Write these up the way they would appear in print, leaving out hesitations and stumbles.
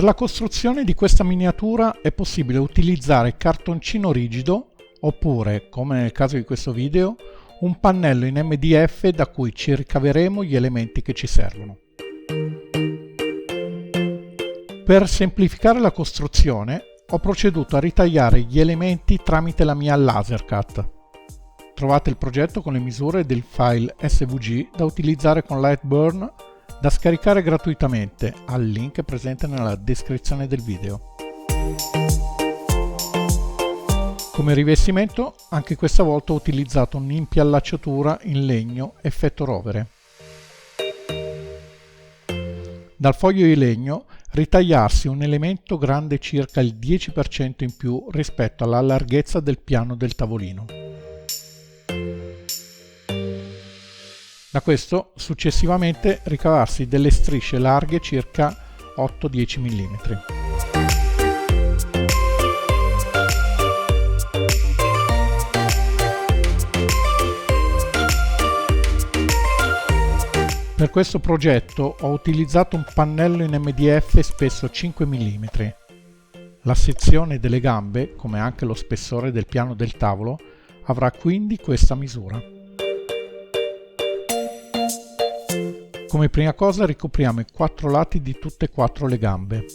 Per la costruzione di questa miniatura è possibile utilizzare cartoncino rigido oppure, come nel caso di questo video, un pannello in MDF da cui ci ricaveremo gli elementi che ci servono. Per semplificare la costruzione ho proceduto a ritagliare gli elementi tramite la mia LaserCut. Trovate il progetto con le misure del file SVG da utilizzare con Lightburn, da scaricare gratuitamente al link presente nella descrizione del video. Come rivestimento anche questa volta ho utilizzato un'impiallacciatura in legno effetto rovere. Dal foglio di legno ritagliarsi un elemento grande circa il 10% in più rispetto alla larghezza del piano del tavolino. Da questo successivamente ricavarsi delle strisce larghe circa 8-10 mm. Per questo progetto ho utilizzato un pannello in MDF spesso 5 mm. La sezione delle gambe, come anche lo spessore del piano del tavolo, avrà quindi questa misura. Come prima cosa ricopriamo i 4 lati di tutte e 4 le gambe.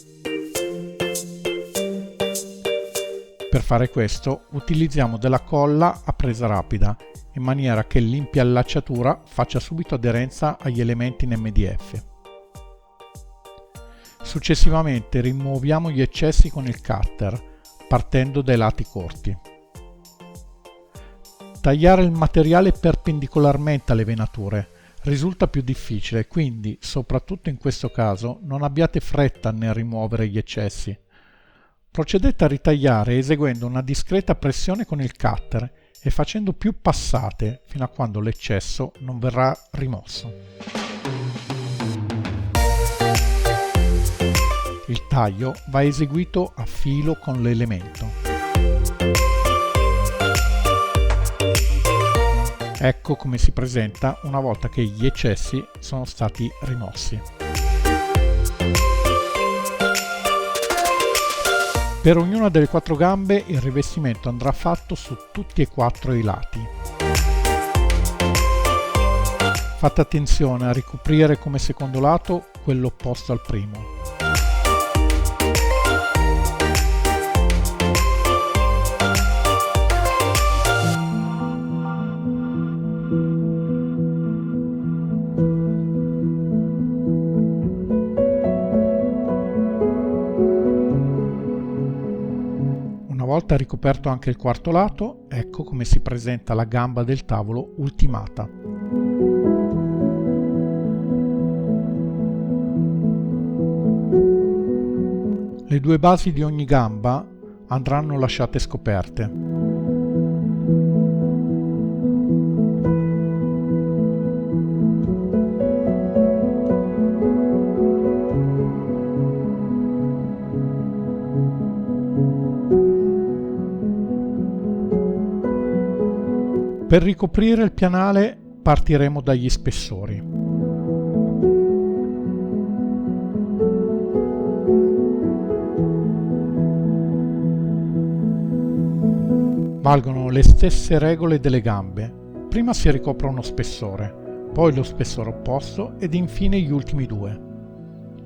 Per fare questo utilizziamo della colla a presa rapida, in maniera che l'impiallacciatura faccia subito aderenza agli elementi in MDF. Successivamente rimuoviamo gli eccessi con il cutter, partendo dai lati corti. Tagliare il materiale perpendicolarmente alle venature risulta più difficile, quindi, soprattutto in questo caso, non abbiate fretta nel rimuovere gli eccessi. Procedete a ritagliare eseguendo una discreta pressione con il cutter e facendo più passate fino a quando l'eccesso non verrà rimosso. Il taglio va eseguito a filo con l'elemento. Ecco come si presenta una volta che gli eccessi sono stati rimossi. Per ognuna delle 4 gambe il rivestimento andrà fatto su tutti e 4 i lati. Fate attenzione a ricoprire come secondo lato quello opposto al primo. Una volta ricoperto anche il quarto lato, ecco come si presenta la gamba del tavolo ultimata. Le 2 basi di ogni gamba andranno lasciate scoperte. Per ricoprire il pianale partiremo dagli spessori. Valgono le stesse regole delle gambe. Prima si ricopre uno spessore, poi lo spessore opposto ed infine gli ultimi 2.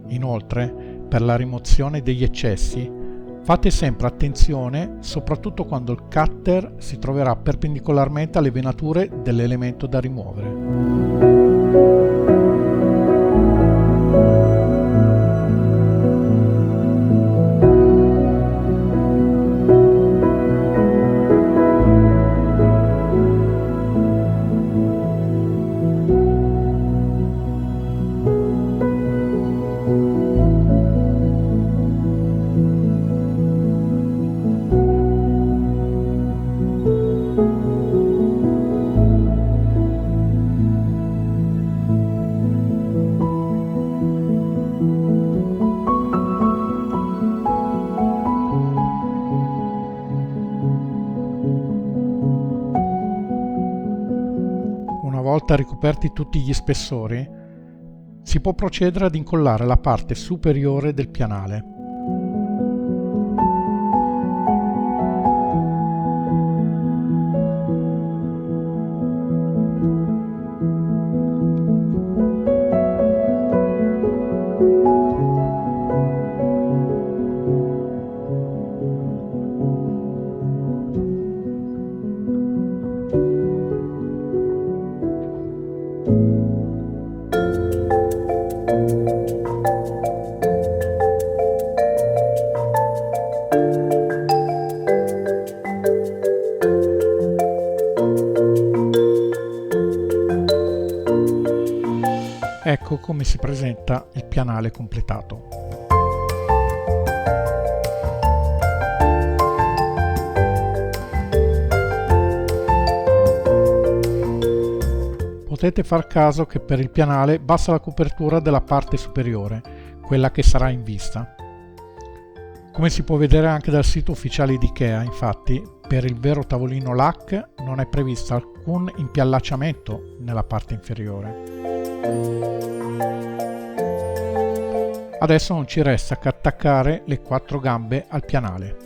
Inoltre, per la rimozione degli eccessi, fate sempre attenzione, soprattutto quando il cutter si troverà perpendicolarmente alle venature dell'elemento da rimuovere. Una volta ricoperti tutti gli spessori, si può procedere ad incollare la parte superiore del pianale. come si presenta il pianale completato. Potete far caso che per il pianale basta la copertura della parte superiore, quella che sarà in vista. Come si può vedere anche dal sito ufficiale di Ikea, infatti, per il vero tavolino LAC non è previsto alcun impiallacciamento nella parte inferiore. Adesso non ci resta che attaccare le 4 gambe al pianale.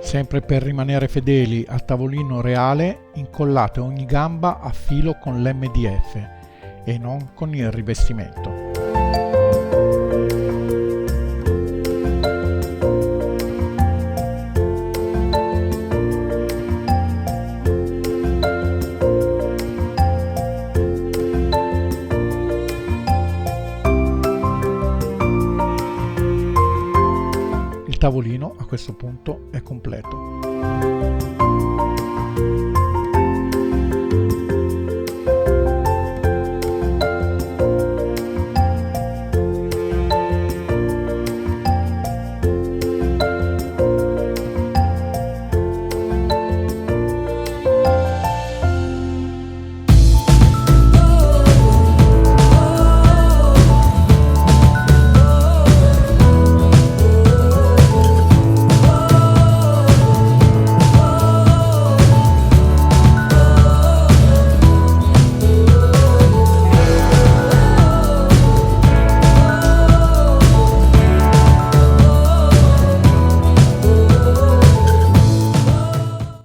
Sempre per rimanere fedeli al tavolino reale, incollate ogni gamba a filo con l'MDF e non con il rivestimento. Il tavolino a questo punto è completo.